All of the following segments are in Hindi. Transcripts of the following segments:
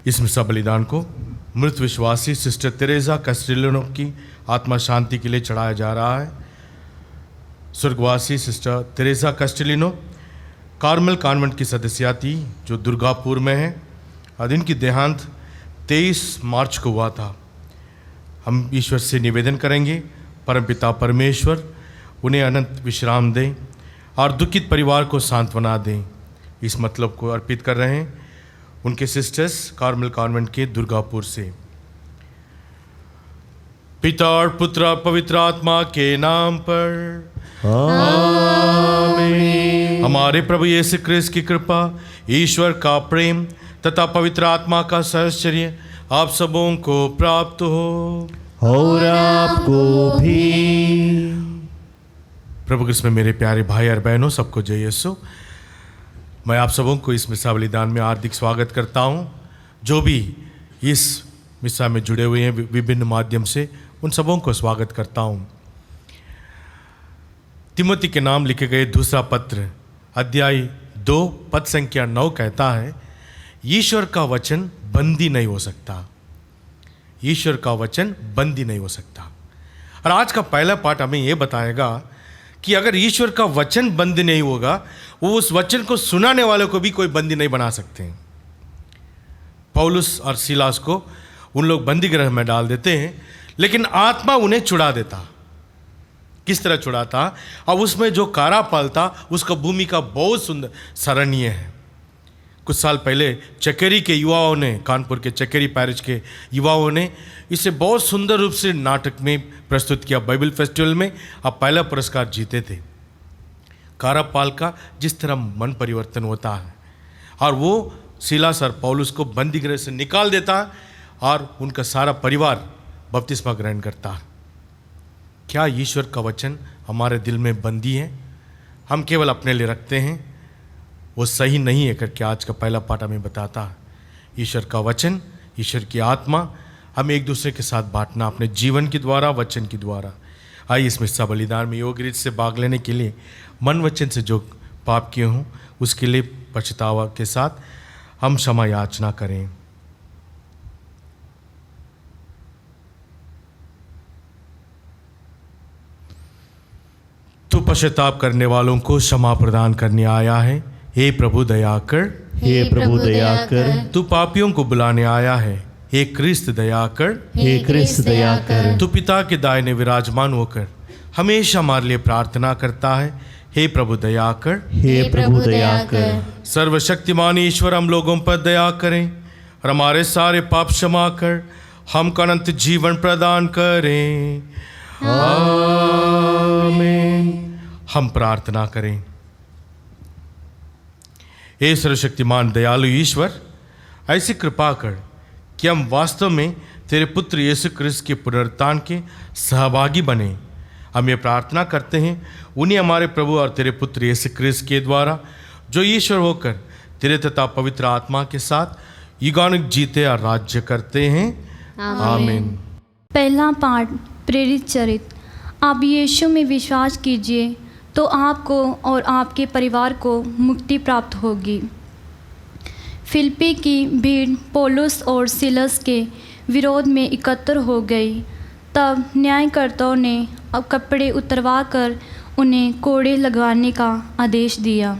इस मिसा बलिदान को मृत विश्वासी सिस्टर तेरेसा कैस्टिलिनो की आत्मा शांति के लिए चढ़ाया जा रहा है। स्वर्गवासी सिस्टर तेरेसा कैस्टिलिनो कार्मल कॉन्वेंट की सदस्या थी जो दुर्गापुर में है और इनकी देहांत 23 मार्च को हुआ था। हम ईश्वर से निवेदन करेंगे परमपिता परमेश्वर उन्हें अनंत विश्राम दें और दुखित परिवार को सांत्वना दें। इस मतलब को अर्पित कर रहे हैं उनके सिस्टर्स कार्मल कॉन्वेंट के दुर्गापुर से। पिता और पुत्र और पवित्र आत्मा के नाम पर आमीन। हमारे प्रभु यीशु क्रिस्त की कृपा, ईश्वर का प्रेम तथा पवित्र आत्मा का सहचर्य आप सबों को प्राप्त हो और आपको भी। प्रभु कृष्ण में मेरे प्यारे भाई और बहनों, सबको जय यीशु। मैं आप सबों को इस मिसा बलिदान में हार्दिक स्वागत करता हूं। जो भी इस मिसा में जुड़े हुए हैं विभिन्न माध्यम से, उन सबों को स्वागत करता हूं। तिमोथी के नाम लिखे गए दूसरा पत्र अध्याय 2 पद संख्या 9 कहता है, ईश्वर का वचन बंदी नहीं हो सकता। ईश्वर का वचन बंदी नहीं हो सकता। और आज का पहला पाठ हमें यह बताएगा कि अगर ईश्वर का वचन बंदी नहीं होगा, वो उस वचन को सुनाने वाले को भी कोई बंदी नहीं बना सकते। पौलुस और सीलास को उन लोग बंदी गृह में डाल देते हैं, लेकिन आत्मा उन्हें छुड़ा देता। किस तरह छुड़ाता? और उसमें जो कारापाल था उसका भूमिका बहुत सुंदर सराहनीय है। कुछ साल पहले चकेरी के युवाओं ने, कानपुर के चकेरी पैरिश के युवाओं ने इसे बहुत सुंदर रूप से नाटक में प्रस्तुत किया। बाइबल फेस्टिवल में अब पहला पुरस्कार जीते थे। कारापाल का जिस तरह मन परिवर्तन होता है और वो सीलास और पौलुस को बंदी गृह से निकाल देता है और उनका सारा परिवार बपतिस्मा ग्रहण करता है। क्या ईश्वर का वचन हमारे दिल में बंदी है? हम केवल अपने लिए रखते हैं, वो सही नहीं है करके आज का पहला पाठ हमें बताता है। ईश्वर का वचन, ईश्वर की आत्मा हम एक दूसरे के साथ बांटना अपने जीवन के द्वारा, वचन के द्वारा। आइए इस मिसा बलिदान में योग्य रीत से भाग लेने के लिए मन वचन से जो पाप किए हों उसके लिए पछतावा के साथ हम क्षमा याचना करें। तू पश्चाताप करने वालों को क्षमा प्रदान करने आया है, हे प्रभु दया कर। हे प्रभु दया कर। तू पापियों को बुलाने आया है, हे क्रिस्त दया कर। हे क्रिस्त दया कर। तू पिता के दाहिने विराजमान होकर हमेशा हमारे लिए प्रार्थना करता है, हे प्रभु दया कर। हे प्रभु दया कर। सर्वशक्तिमान ईश्वर हम लोगों पर दया करें और हमारे सारे पाप क्षमा कर हमको अनंत जीवन प्रदान करें। आमीन। हम प्रार्थना करें। हे सर्वशक्तिमान दयालु ईश्वर, ऐसी कृपा कर कि हम वास्तव में तेरे पुत्र यीशु क्रिस्त के पुनरुत्थान के सहभागी बने। हम ये प्रार्थना करते हैं उन्हीं हमारे प्रभु और तेरे पुत्र यीशु क्रिस्त के द्वारा, जो ईश्वर होकर तेरे तथा पवित्र आत्मा के साथ युगानुग जीते और राज्य करते हैं। आमीन। पहला पाठ प्रेरित चरित्र। आप यीशु में विश्वास कीजिए तो आपको और आपके परिवार को मुक्ति प्राप्त होगी। फिलिप्पी की भीड़ पौलुस और सीलास के विरोध में एकत्र हो गई। तब न्यायकर्ताओं ने अब कपड़े उतरवा कर उन्हें कोड़े लगवाने का आदेश दिया।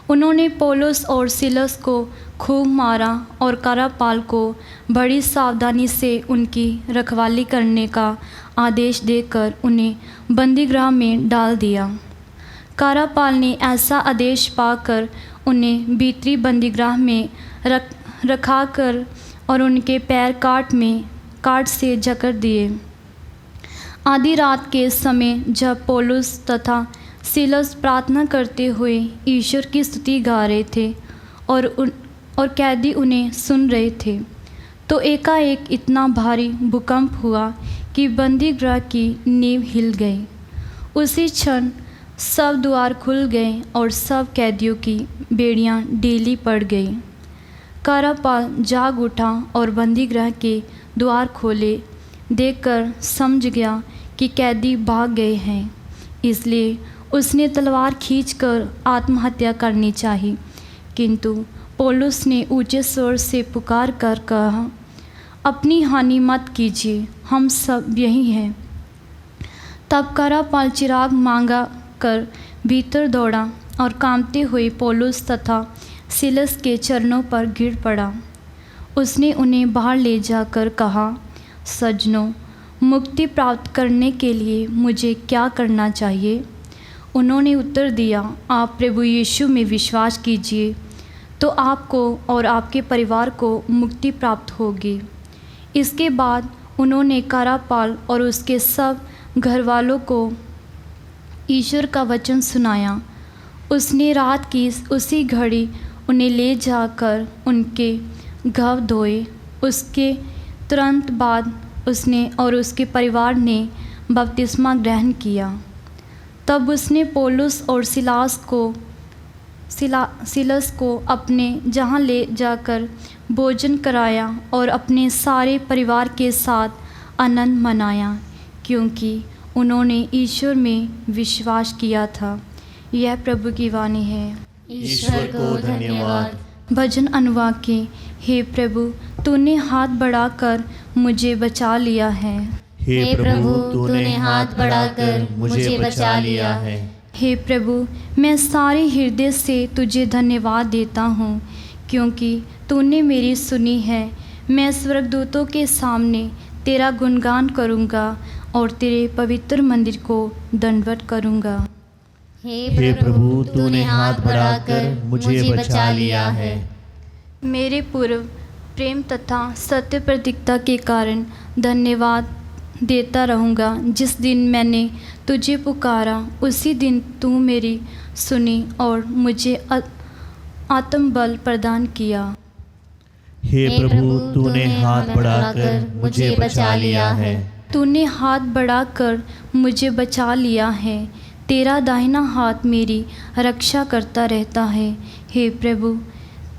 उन्होंने पौलुस और सीलास को खूब मारा और कारापाल को बड़ी सावधानी से उनकी रखवाली करने का आदेश देकर उन्हें बंदीगृह में डाल दिया। कारापाल ने ऐसा आदेश पाकर उन्हें भीतरी बंदीगृह में रखा कर और उनके पैर काट से जकड़ दिए। आधी रात के समय जब पौलुस तथा सीलास प्रार्थना करते हुए ईश्वर की स्तुति गा रहे थे और कैदी उन्हें सुन रहे थे, तो एकाएक इतना भारी भूकंप हुआ कि बंदीगृह की नींव हिल गई। उसी क्षण सब द्वार खुल गए और सब कैदियों की बेड़ियां ढीली पड़ गई। कारापाल जाग उठा और बंदीगृह के द्वार खोले देखकर समझ गया कि कैदी भाग गए हैं, इसलिए उसने तलवार खींचकर आत्महत्या करनी चाहिए, किंतु पौलुस ने ऊंचे स्वर से पुकार कर कहा, अपनी हानि मत कीजिए, हम सब यही हैं। तब करापाल चिराग मांगा कर भीतर दौड़ा और कांपते हुए पौलुस तथा सिलस के चरणों पर गिर पड़ा। उसने उन्हें बाहर ले जाकर कहा, सज्जनों, मुक्ति प्राप्त करने के लिए मुझे क्या करना चाहिए? उन्होंने उत्तर दिया, आप प्रभु यीशु में विश्वास कीजिए तो आपको और आपके परिवार को मुक्ति प्राप्त होगी। इसके बाद उन्होंने करापाल और उसके सब घर वालों को ईश्वर का वचन सुनाया। उसने रात की उसी घड़ी उन्हें ले जाकर उनके घाव धोए। उसके तुरंत बाद उसने और उसके परिवार ने बपतिस्मा ग्रहण किया। तब उसने पौलुस और सिलस को अपने जहाँ ले जाकर भोजन कराया और अपने सारे परिवार के साथ आनंद मनाया, क्योंकि उन्होंने ईश्वर में विश्वास किया था। यह प्रभु की वाणी है। ईश्वर को धन्यवाद। भजन अनुवाद के, हे प्रभु, तूने हाथ बढ़ाकर मुझे बचा लिया है। हे प्रभु, तूने हाथ बढ़ाकर मुझे बचा लिया है। हे प्रभु, मैं सारे हृदय से तुझे धन्यवाद देता हूँ, क्योंकि तूने मेरी सुनी है। मैं स्वर्गदूतों के सामने तेरा गुणगान करूँगा और तेरे पवित्र मंदिर को दंडवत करूँगा। हे प्रभु, तूने हाथ बढ़ाकर मुझे बचा लिया है। मेरे पूर्व प्रेम तथा सत्य प्रतिज्ञा के कारण धन्यवाद देता रहूँगा। जिस दिन मैंने तुझे पुकारा उसी दिन तू मेरी सुनी और मुझे आत्मबल प्रदान किया। हे प्रभु, तूने हाथ बढ़ाकर मुझे बचा लिया है। तूने हाथ बढ़ाकर मुझे बचा लिया है। तेरा दाहिना हाथ मेरी रक्षा करता रहता है। हे प्रभु,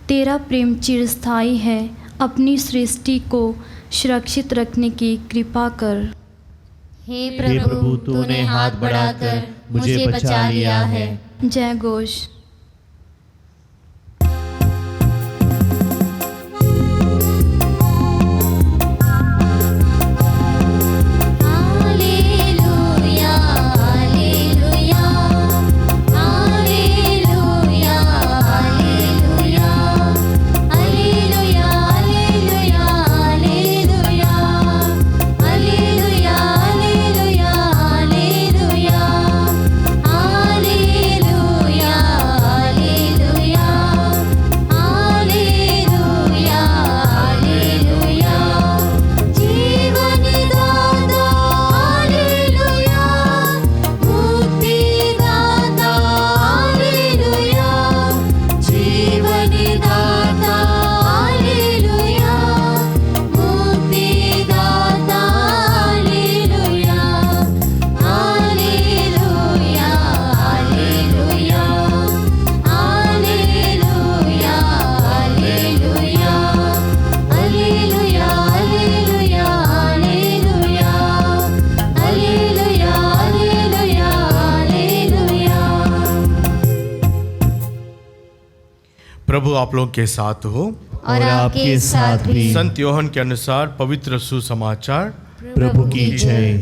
तेरा प्रेम चिरस्थायी है। अपनी सृष्टि को सुरक्षित रखने की कृपा कर। हे प्रभु, तूने हाथ बढ़ाकर मुझे बचा लिया है। जय घोष। प्रभु आप लोगों के साथ हो और आपके साथ भी। संत योहन के अनुसार पवित्र सुसमाचार। प्रभु की जय।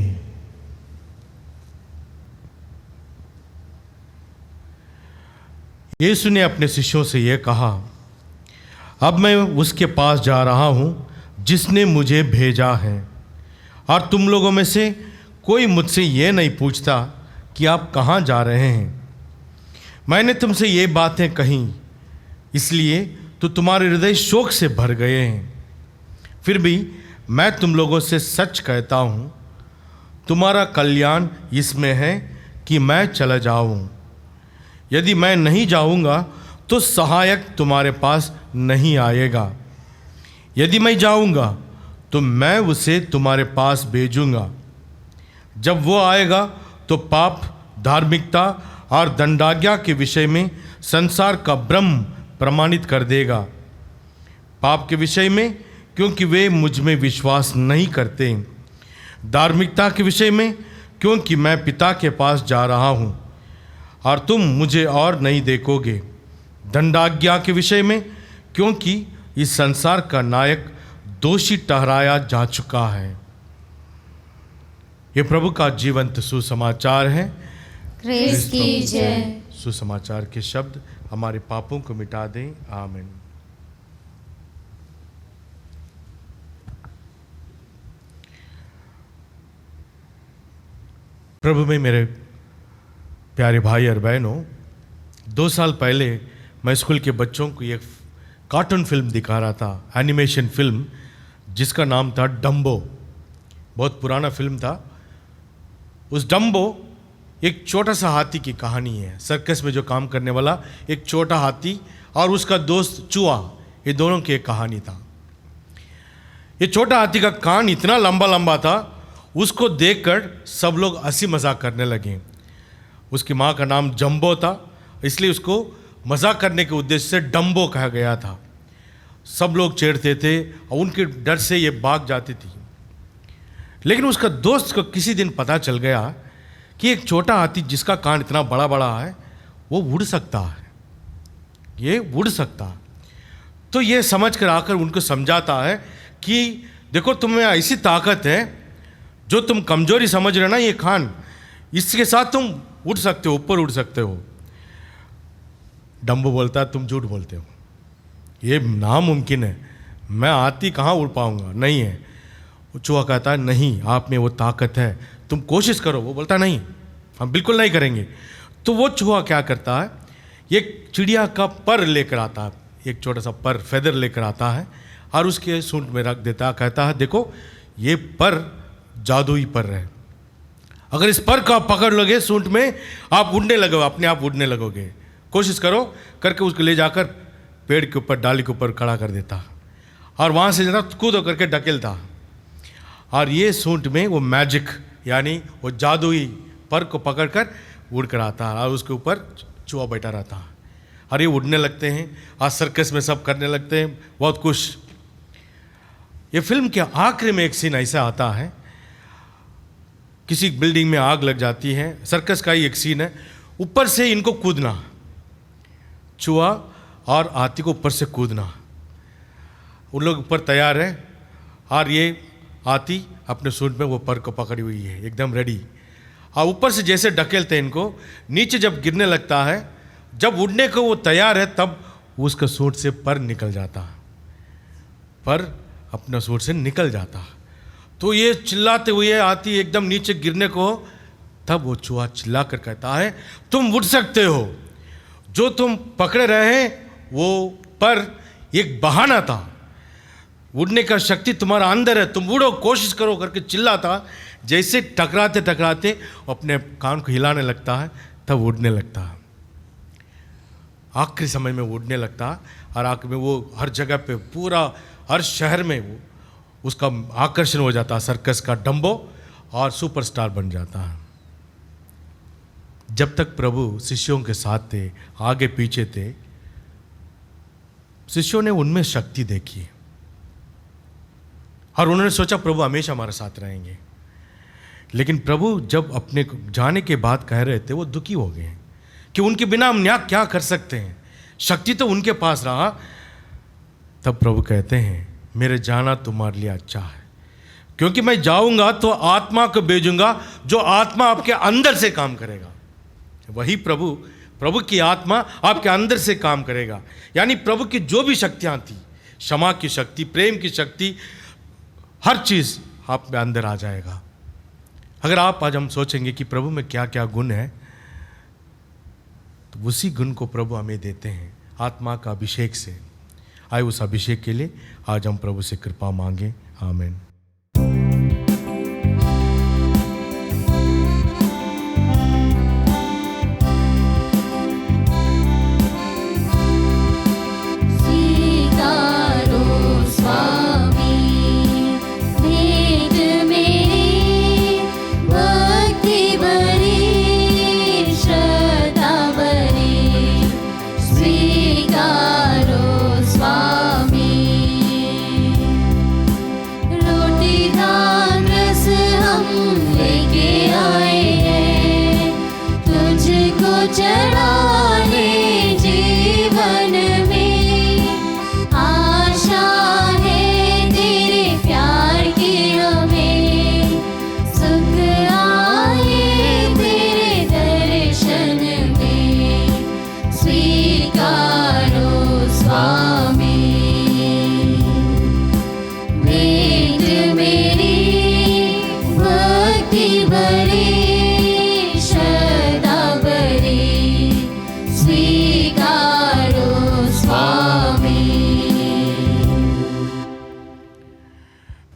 यीशु ने अपने शिष्यों से यह कहा, अब मैं उसके पास जा रहा हूँ जिसने मुझे भेजा है, और तुम लोगों में से कोई मुझसे ये नहीं पूछता कि आप कहाँ जा रहे हैं। मैंने तुमसे ये बातें कहीं इसलिए तो तुम्हारे हृदय शोक से भर गए हैं। फिर भी मैं तुम लोगों से सच कहता हूँ, तुम्हारा कल्याण इसमें है कि मैं चला जाऊँ। यदि मैं नहीं जाऊँगा तो सहायक तुम्हारे पास नहीं आएगा। यदि मैं जाऊँगा तो मैं उसे तुम्हारे पास भेजूँगा। जब वो आएगा तो पाप, धार्मिकता और दंडाज्ञा के विषय में संसार का भ्रम प्रमाणित कर देगा। पाप के विषय में, क्योंकि वे मुझ में विश्वास नहीं करते। धार्मिकता के विषय में, क्योंकि मैं पिता के पास जा रहा हूँ और तुम मुझे और नहीं देखोगे। दंडाज्ञा के विषय में, क्योंकि इस संसार का नायक दोषी ठहराया जा चुका है। ये प्रभु का जीवंत सुसमाचार है। क्रिस्त की जय। सुसमाचार के शब्द हमारे पापों को मिटा दें। आमीन। प्रभु में मेरे प्यारे भाई और बहनों, 2 साल पहले मैं स्कूल के बच्चों को एक कार्टून फिल्म दिखा रहा था, एनिमेशन फिल्म, जिसका नाम था डम्बो। बहुत पुराना फिल्म था। उस डम्बो एक छोटा सा हाथी की कहानी है। सर्कस में जो काम करने वाला एक छोटा हाथी और उसका दोस्त चूहा, ये दोनों की एक कहानी था। ये छोटा हाथी का कान इतना लंबा लंबा था, उसको देखकर सब लोग हंसी मजाक करने लगे। उसकी माँ का नाम जम्बो था, इसलिए उसको मजाक करने के उद्देश्य से डम्बो कहा गया था। सब लोग छेड़ते थे और उनके डर से ये भाग जाती थी। लेकिन उसका दोस्त को किसी दिन पता चल गया कि एक छोटा हाथी जिसका कान इतना बड़ा बड़ा है वो उड़ सकता है, ये उड़ सकता है। तो ये समझ कर आकर उनको समझाता है कि देखो, तुम्हें ऐसी ताकत है, जो तुम कमजोरी समझ रहे हो ना, ये कान, इसके साथ तुम उड़ सकते हो, ऊपर उड़ सकते हो। डम्बो बोलता है तुम झूठ बोलते हो, ये नामुमकिन है, मैं हाथी कहाँ उड़ पाऊंगा, नहीं है। चूहा कहता है नहीं, आप में वो ताकत है, तुम कोशिश करो। वो बोलता नहीं, हम बिल्कुल नहीं करेंगे। तो वो चूहा क्या करता है, एक चिड़िया का पर लेकर आता है, एक छोटा सा पर, फेदर लेकर आता है और उसके सूंड में रख देता है। कहता है देखो, ये पर जादुई पर है, अगर इस पर को आप पकड़ लोगे सूंड में, आप उड़ने लगोगे, अपने आप उड़ने लगोगे। कोशिश करो। करके उसको ले जाकर पेड़ के ऊपर, डाली के ऊपर खड़ा कर देता और वहाँ से ज़रा कूद करके ढकेलता। और ये सूंड में वो मैजिक, यानी वो जादुई पर को पकड़कर उड़ कर आता है और उसके ऊपर चूहा बैठा रहता है। और ये उड़ने लगते हैं। आज सर्कस में सब करने लगते हैं, बहुत कुछ। ये फिल्म के आखिरी में एक सीन ऐसा आता है, किसी बिल्डिंग में आग लग जाती है। सर्कस का ही एक सीन है, ऊपर से इनको कूदना, चूहा और हाथी को ऊपर से कूदना। उन लोग ऊपर तैयार है और ये हाथी अपने सूंड में वो पर को पकड़ी हुई है, एकदम रेडी। और ऊपर से जैसे ढकेलते हैं इनको, नीचे जब गिरने लगता है, जब उड़ने को वो तैयार है, तब उसका सूंड से पर निकल जाता है, पर अपना सूंड से निकल जाता है। तो ये चिल्लाते हुए हाथी एकदम नीचे गिरने को, तब वो चूहा चिल्ला कर कहता है तुम उड़ सकते हो, जो तुम पकड़े रहे हैं वो पर एक बहाना था, उड़ने का शक्ति तुम्हारा अंदर है, तुम उड़ो, कोशिश करो करके चिल्लाता। जैसे टकराते टकराते अपने कान को हिलाने लगता है, तब उड़ने लगता है। आखिरी समय में उड़ने लगता और आखिर में वो हर जगह पे, पूरा हर शहर में वो उसका आकर्षण हो जाता है, सर्कस का डम्बो, और सुपरस्टार बन जाता है। जब तक प्रभु शिष्यों के साथ थे, आगे पीछे थे, शिष्यों ने उनमें शक्ति देखी और उन्होंने सोचा प्रभु हमेशा हमारे साथ रहेंगे। लेकिन प्रभु जब अपने जाने के बाद कह रहे थे, वो दुखी हो गए कि उनके बिना हम क्या कर सकते हैं, शक्ति तो उनके पास रहा। तब प्रभु कहते हैं मेरे जाना तुम्हारे लिए अच्छा है, क्योंकि मैं जाऊंगा तो आत्मा को भेजूंगा, जो आत्मा आपके अंदर से काम करेगा। वही प्रभु की आत्मा आपके अंदर से काम करेगा। यानी प्रभु की जो भी शक्तियां थी, क्षमा की शक्ति, प्रेम की शक्ति, हर चीज आप में अंदर आ जाएगा। अगर आप आज हम सोचेंगे कि प्रभु में क्या क्या गुण है, तो उसी गुण को प्रभु हमें देते हैं आत्मा का अभिषेक से। आए उस अभिषेक के लिए आज हम प्रभु से कृपा मांगे। आमीन। स्वीकारो स्वामी।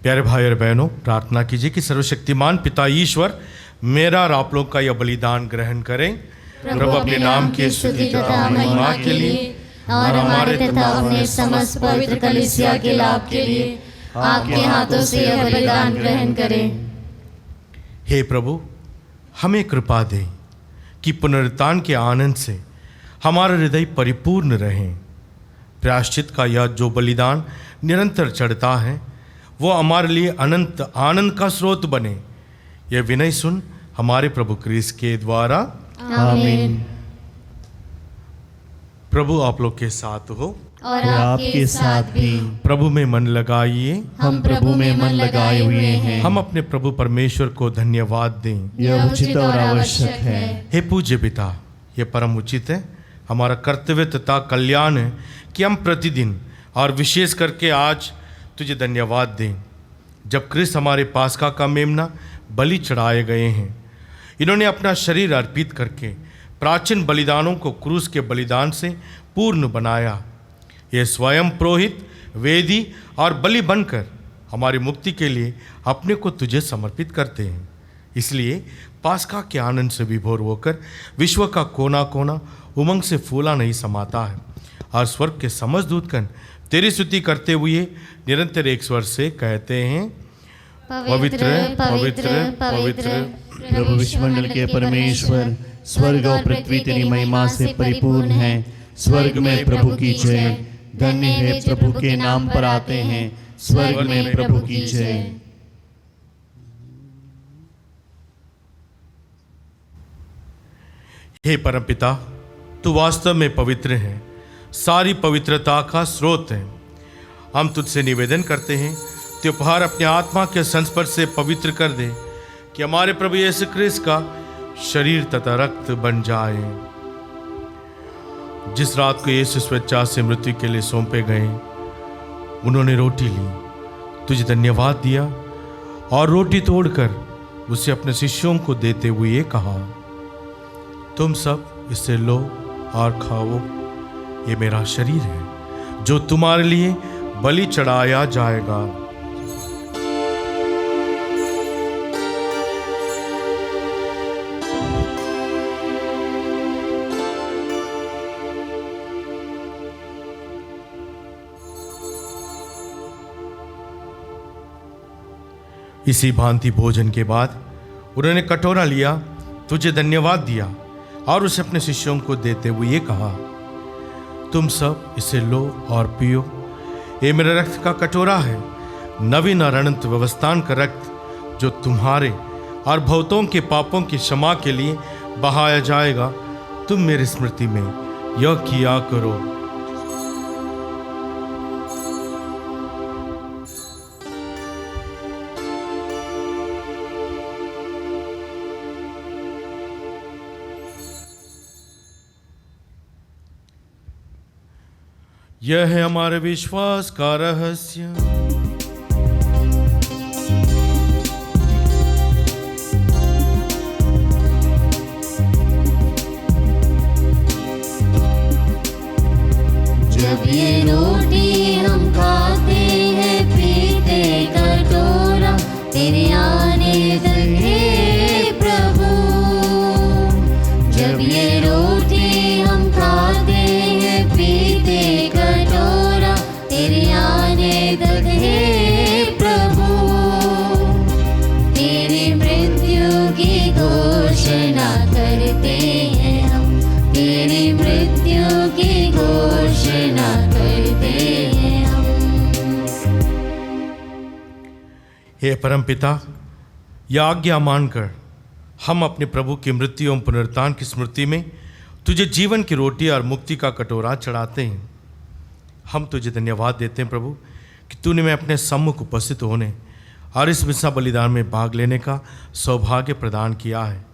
प्यारे भाई और बहनों, प्रार्थना कीजिए कि सर्वशक्तिमान पिता ईश्वर मेरा और आप लोग का यह बलिदान ग्रहण करें। प्रभु अपने नाम की स्तुति तथा महिमा के लिए और हमारे तथा अपने समस्त पवित्र कलीसिया के लाभ के लिए आपके हाथों से यह बलिदान ग्रहण करें। हे प्रभु, हमें कृपा दें कि पुनरुत्थान के आनंद से हमारा हृदय परिपूर्ण रहे। प्रायश्चित का यह जो बलिदान निरंतर चढ़ता है वो हमारे लिए अनंत आनंद का स्रोत बने। यह विनय सुन हमारे प्रभु क्रिस्त के द्वारा। आमीन। प्रभु आप लोग के साथ हो और आपके साथ भी। प्रभु में मन लगाइए। हम प्रभु में मन लगाए हुए हैं। हम अपने प्रभु परमेश्वर को धन्यवाद दें। यह उचित और आवश्यक है। हे पूज्य पिता, यह परम उचित है, हमारा कर्तव्य तथा कल्याण है कि हम प्रतिदिन और विशेष करके आज तुझे धन्यवाद दें जब क्रिस्त हमारे पास्का का मेमना बलि चढ़ाए गए हैं। इन्होंने अपना शरीर अर्पित करके प्राचीन बलिदानों को क्रूस के बलिदान से पूर्ण बनाया। ये स्वयं पुरोहित, वेदी और बलि बनकर हमारी मुक्ति के लिए अपने को तुझे समर्पित करते हैं। इसलिए पास्का के आनंद से विभोर होकर विश्व का कोना कोना उमंग से फूला नहीं समाता है और स्वर्ग के समस्त दूतगण तेरी स्तुति करते हुए निरंतर एक स्वर से कहते हैं, पवित्र पवित्र पवित्र प्रभु विश्वमंडल के परमेश्वर, स्वर्ग और पृथ्वी तेरी महिमा से परिपूर्ण है। स्वर्ग में प्रभु की जय। धन्य है प्रभु के नाम पर आते हैं। स्वर्ग में प्रभु की जय। हे परमपिता, तू वास्तव में पवित्र है, सारी पवित्रता का स्रोत है। हम तुझसे निवेदन करते हैं कि उपहार अपने आत्मा के संस्पर्श से पवित्र कर दे कि हमारे प्रभु यीशु क्रिस्त का शरीर तथा रक्त बन जाए। जिस रात को यीशु स्वेच्छा से मृत्यु के लिए सौंपे गए, उन्होंने रोटी ली, तुझे धन्यवाद दिया और रोटी तोड़कर उसे अपने शिष्यों को देते हुए कहा, तुम सब इससे लो और खाओ, ये मेरा शरीर है जो तुम्हारे लिए बलि चढ़ाया जाएगा। इसी भांति भोजन के बाद उन्होंने कटोरा लिया, तुझे धन्यवाद दिया और उसे अपने शिष्यों को देते हुए ये कहा, तुम सब इसे लो और पियो, ये मेरे रक्त का कटोरा है, नवीन और अनंत व्यवस्थान का रक्त जो तुम्हारे और बहुतों के पापों की क्षमा के लिए बहाया जाएगा। तुम मेरी स्मृति में यह किया करो। यह है हमारे विश्वास का रहस्य। जब ये रोटी हम खाते हैं, पीते कटोरा, तेरे आने तक हे प्रभु। जब ये रोटी हम खाते हैं, पीते कटोरा, तेरे आने तक हे प्रभु। तेरी मृत्यु की घोषणा करते हैं हम, तेरी मृत्यु की घोषणा करते हैं हम। हे परमपिता, यह आज्ञा मानकर हम अपने प्रभु की मृत्यु एवं पुनरुत्थान की स्मृति में तुझे जीवन की रोटी और मुक्ति का कटोरा चढ़ाते हैं। हम तुझे धन्यवाद देते हैं प्रभु कि तूने मैं अपने सम्मुख उपस्थित होने और इस मिसा बलिदान में भाग लेने का सौभाग्य प्रदान किया है।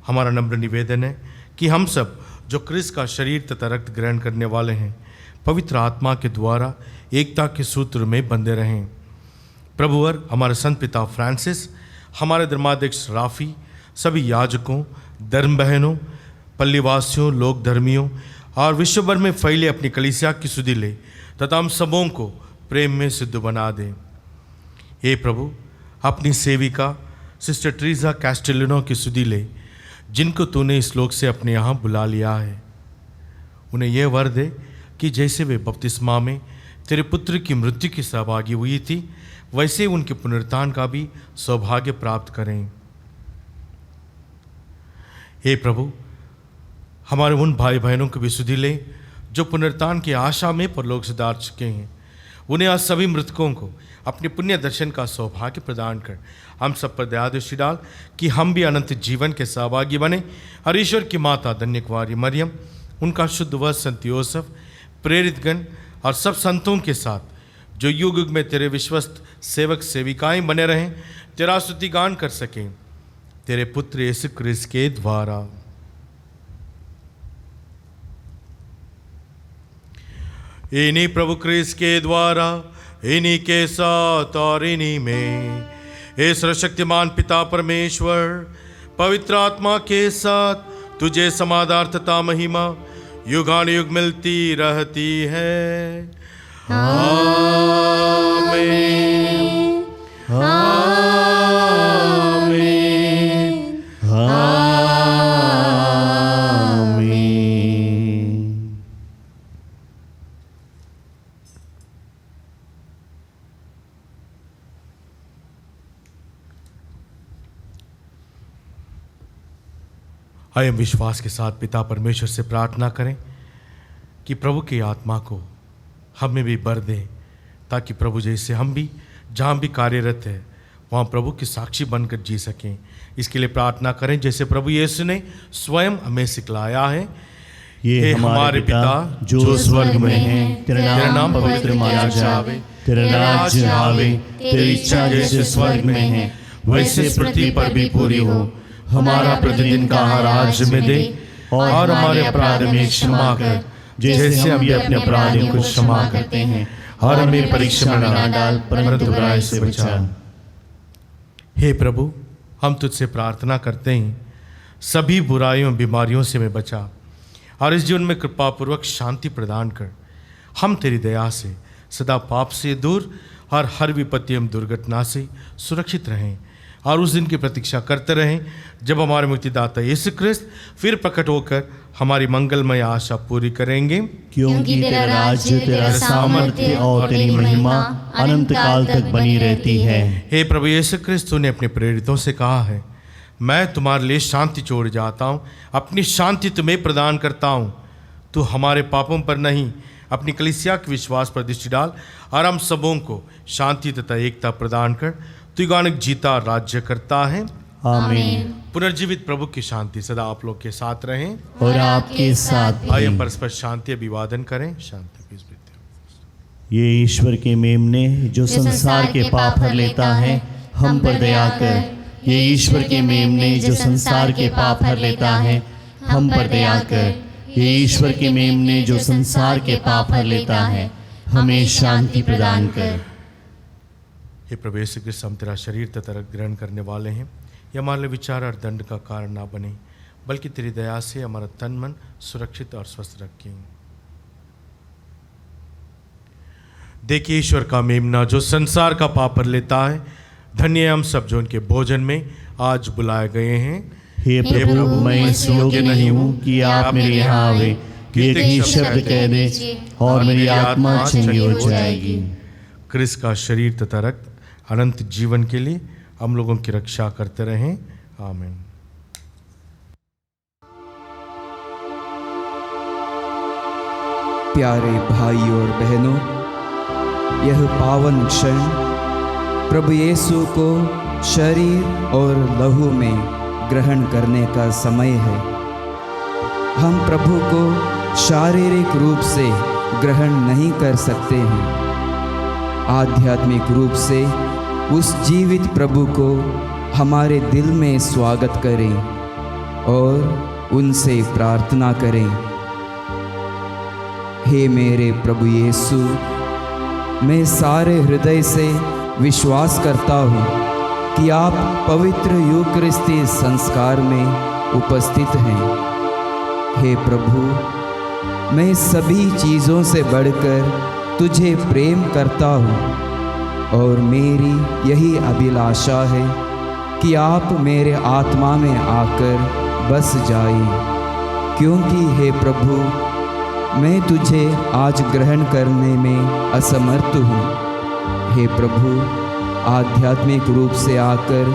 हमारा नम्र निवेदन है कि हम सब जो क्रिस्त का शरीर तथा रक्त ग्रहण करने वाले हैं, पवित्र आत्मा के द्वारा एकता के सूत्र में बंधे रहें। प्रभुवर हमारे संत पिता फ्रांसिस, हमारे धर्माध्यक्ष राफी, सभी याजकों, धर्म बहनों, पल्लीवासियों, लोक धर्मियों और विश्व भर में फैले अपनी कलीसिया की सुधि ले तथा हम सबों को प्रेम में सिद्ध बना दे। हे प्रभु, अपनी सेविका सिस्टर ट्रीजा कैस्टेलिनो की सुधि ले, जिनको तूने इस लोक से अपने यहाँ बुला लिया है। उन्हें यह वर दे कि जैसे वे बपतिस्मा में तेरे पुत्र की मृत्यु की सहभागी हुई थी, वैसे उनके पुनरुत्थान का भी सौभाग्य प्राप्त करें। हे प्रभु, हमारे उन भाई बहनों को भी सुधि ले जो पुनरुत्थान की आशा में परलोक से दार चुके हैं। उन्हें आज सभी मृतकों को अपने पुण्य दर्शन का सौभाग्य प्रदान कर हम सब पर दया दृष्टि डाल कि हम भी अनंत जीवन के सहभागी बने। और ईश्वर की माता धन्य कुमारी मरियम, उनका शुद्ध व संत योसेफ, प्रेरितगण और सब संतों के साथ जो युग युग में तेरे विश्वस्त सेवक सेविकाएं बने रहें, तेरा स्तुति गान कर सकें, तेरे पुत्र यीशु क्रिस्त के द्वारा। इन्हीं प्रभु क्रिस्त के द्वारा, इन्हीं के साथ और इन्हीं में हे सर्वशक्तिमान पिता परमेश्वर पवित्र आत्मा के साथ तुझे समाधान तथा महिमा युगानुयुग मिलती रहती है। आमीन। आमीन। आमीन। आइए हम विश्वास के साथ पिता परमेश्वर से प्रार्थना करें कि प्रभु की आत्मा को हमें भी बर दे, ताकि प्रभु जैसे हम भी जहाँ भी कार्यरत है वहाँ प्रभु की साक्षी बनकर जी सकें। इसके लिए प्रार्थना करें जैसे प्रभु यीशु ने स्वयं हमें सिखलाया है। ये हमारे पिता जो स्वर्ग में है, तेरा नाम पवित्र माना जावे, तेरा राज्य आवे, तेरी इच्छा जैसे स्वर्ग में है वैसे पृथ्वी पर भी पूरी हो। हमारा प्रतिदिन का आहार आज में दे, और हमारे अपराध में क्षमा कर जैसे हम भी अपने अपराधियों को क्षमा करते हैं, और हमें परीक्षा में न डाल परंतु बुराई से बचा। हे प्रभु, हम तुझसे प्रार्थना करते हैं सभी बुराइयों बीमारियों से हमें बचा, और इस जीवन में कृपापूर्वक शांति प्रदान कर। हम तेरी दया से सदा पाप से दूर और हर विपत्ति एवं दुर्घटना से सुरक्षित रहें, और उस दिन की प्रतीक्षा करते रहें जब हमारे मुक्तिदाता यीशु क्रिस्त फिर प्रकट होकर हमारी मंगलमय आशा पूरी करेंगे। क्योंकि तेरा राज्य, तेरा सामर्थ्य और तेरी महिमा अनंत काल तक बनी रहती है। हे प्रभु यीशु क्रिस्त, ने अपने प्रेरितों से कहा है, मैं तुम्हारे लिए शांति छोड़ जाता हूँ, अपनी शांति तुम्हें प्रदान करता हूँ। तू हमारे पापों पर नहीं, अपनी कलीसिया के विश्वास पर दृष्टि डाल, और हम सबों को शांति तथा एकता प्रदान कर तू युगानुयुग जीता राज्य करता है। आमीन। पुनर्जीवित प्रभु की शांति सदा आप लोग के साथ रहें और आपके साथ भी। आइए परस्पर शांति अभिवादन करें। शांति। ये ईश्वर के मेमने जो संसार के पाप हर लेता है, हम पर दया कर। ये ईश्वर के मेमने जो संसार के पाप हर लेता है, हम पर दया कर। ये ईश्वर के मेमने जो संसार के पाप हर लेता है, हमें शांति प्रदान कर। हे प्रभु यीशु क्रिस्त, हम तेरा शरीर तथा रक्त ग्रहण करने वाले हैं। यह हमारे लिए विचार और दंड का कारण ना बने, बल्कि तेरी दया से हमारा तन मन सुरक्षित और स्वस्थ रखें। देखिए ईश्वर का मेमना जो संसार का पाप पर लेता है, धन्य हम सब जो उनके भोजन में आज बुलाए गए हैं। हे प्रभु, मैं इस योग्य नहीं हूँ कि आप मेरे यहाँ आवे, कि एक ही शब्द कह दे और मेरी आत्मा चंगी हो जाएगी। क्रिस्त का शरीर तथा रक्त अनंत जीवन के लिए हम लोगों की रक्षा करते रहें। आमीन। प्यारे भाई और बहनों, यह पावन क्षण प्रभु यीशु को शरीर और लहू में ग्रहण करने का समय है। हम प्रभु को शारीरिक रूप से ग्रहण नहीं कर सकते हैं। आध्यात्मिक रूप से उस जीवित प्रभु को हमारे दिल में स्वागत करें और उनसे प्रार्थना करें। हे मेरे प्रभु यीशु, मैं सारे हृदय से विश्वास करता हूँ कि आप पवित्र यूकरिस्ती संस्कार में उपस्थित हैं। हे प्रभु, मैं सभी चीज़ों से बढ़कर तुझे प्रेम करता हूँ। और मेरी यही अभिलाषा है कि आप मेरे आत्मा में आकर बस जाएं, क्योंकि हे प्रभु, मैं तुझे आज ग्रहण करने में असमर्थ हूँ। हे प्रभु, आध्यात्मिक रूप से आकर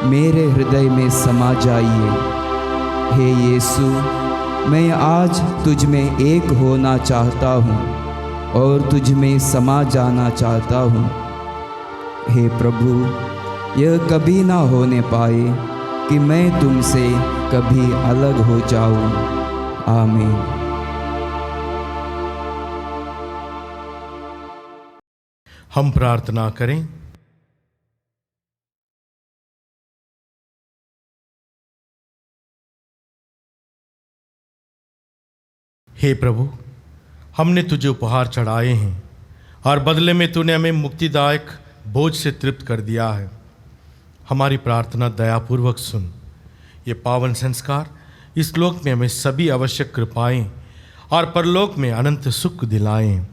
मेरे हृदय में समा जाइए। हे यीशु, मैं आज तुझ में एक होना चाहता हूँ और तुझ में समा जाना चाहता हूँ। हे प्रभु, यह कभी ना होने पाए कि मैं तुमसे कभी अलग हो जाऊँ। आमीन। हम प्रार्थना करें। हे प्रभु, हमने तुझे उपहार चढ़ाए हैं और बदले में तूने हमें मुक्तिदायक बोझ से तृप्त कर दिया है। हमारी प्रार्थना दयापूर्वक सुन। ये पावन संस्कार इस लोक में हमें सभी आवश्यक कृपाएं और परलोक में अनंत सुख दिलाएं।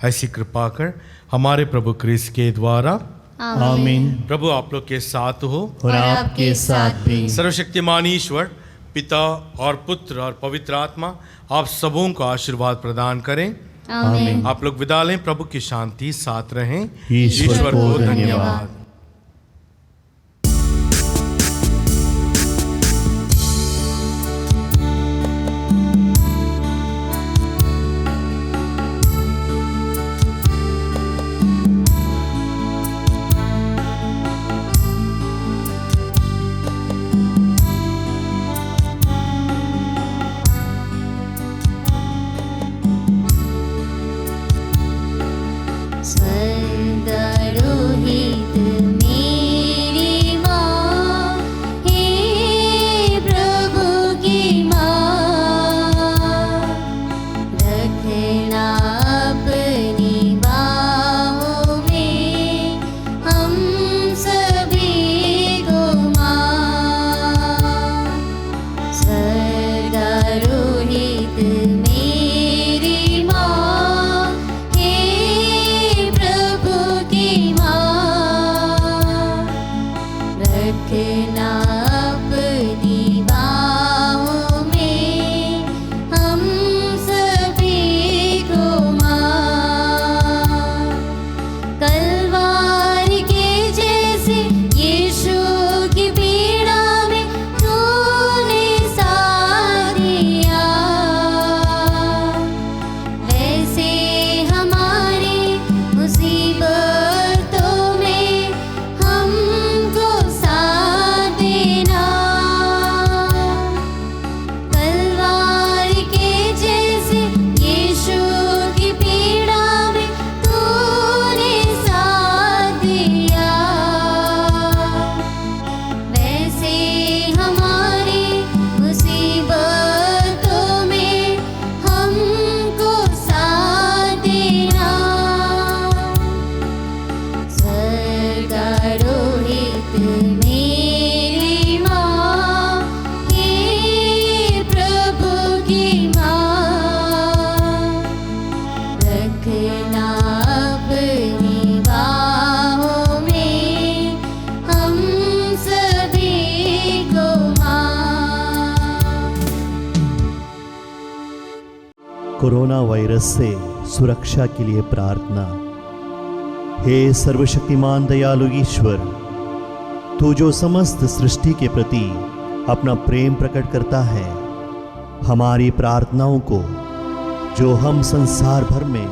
ऐसी कृपा कर हमारे प्रभु क्रिस्त के द्वारा। आमीन। प्रभु आप लोग के साथ हो और आपके साथ भी। सर्वशक्तिमान ईश्वर पिता और पुत्र और पवित्र आत्मा आप सबों को आशीर्वाद प्रदान करें। आमीन। आप लोग विदा लें। प्रभु की शांति साथ रहें। ईश्वर को धन्यवाद। स्वर्गारोहित मेरी माँ, हे प्रभु की माँ, रखना अपनी बाहों में हम सभी को माँ। स्वर्गारोहित मेरी माँ, हे प्रभु की माँ, रखना अपनी बाहों में हम सभी को माँ। कलवारी के जैसे यीशु की पीड़ा में तूने साथ दिया, वैसे हमारी मुसीबतों में हमको साथ देना। कलवारी के जैसे यीशु की पीड़ा में तूने साथ दिया, वैसे हमारी मुसीबतों में हमको साथ देना। स्वर्गारोहित मेरी माँ, हे प्रभु की माँ, रखना अपनी बाहों में हम सभी को माँ। कोरोना वायरस से सुरक्षा के लिए प्रार्थना। हे सर्वशक्तिमान दयालु ईश्वर, तू जो समस्त सृष्टि के प्रति अपना प्रेम प्रकट करता है, हमारी प्रार्थनाओं को जो हम संसार भर में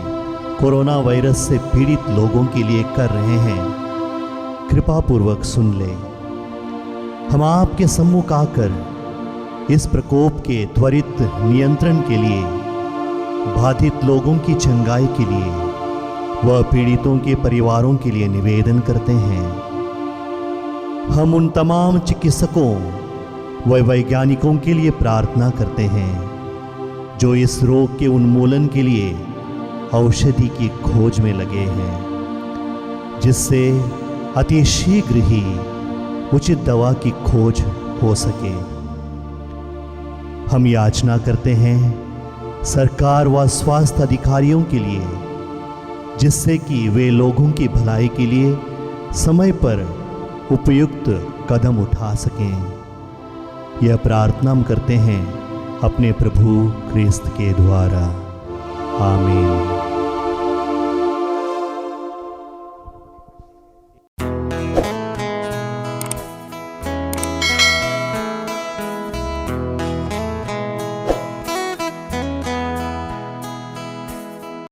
कोरोना वायरस से पीड़ित लोगों के लिए कर रहे हैं, कृपा पूर्वक सुन ले। हम आपके सम्मुख आकर इस प्रकोप के त्वरित नियंत्रण के लिए, बाधित लोगों की चंगाई के लिए व पीड़ितों के परिवारों के लिए निवेदन करते हैं। हम उन तमाम चिकित्सकों व वैज्ञानिकों के लिए प्रार्थना करते हैं जो इस रोग के उन्मूलन के लिए औषधि की खोज में लगे हैं, जिससे अति शीघ्र ही उचित दवा की खोज हो सके। हम याचना करते हैं सरकार व स्वास्थ्य अधिकारियों के लिए जिससे कि वे लोगों की भलाई के लिए समय पर उपयुक्त कदम उठा सकें। यह प्रार्थना हम करते हैं अपने प्रभु ख्रिस्त के द्वारा। आमीन।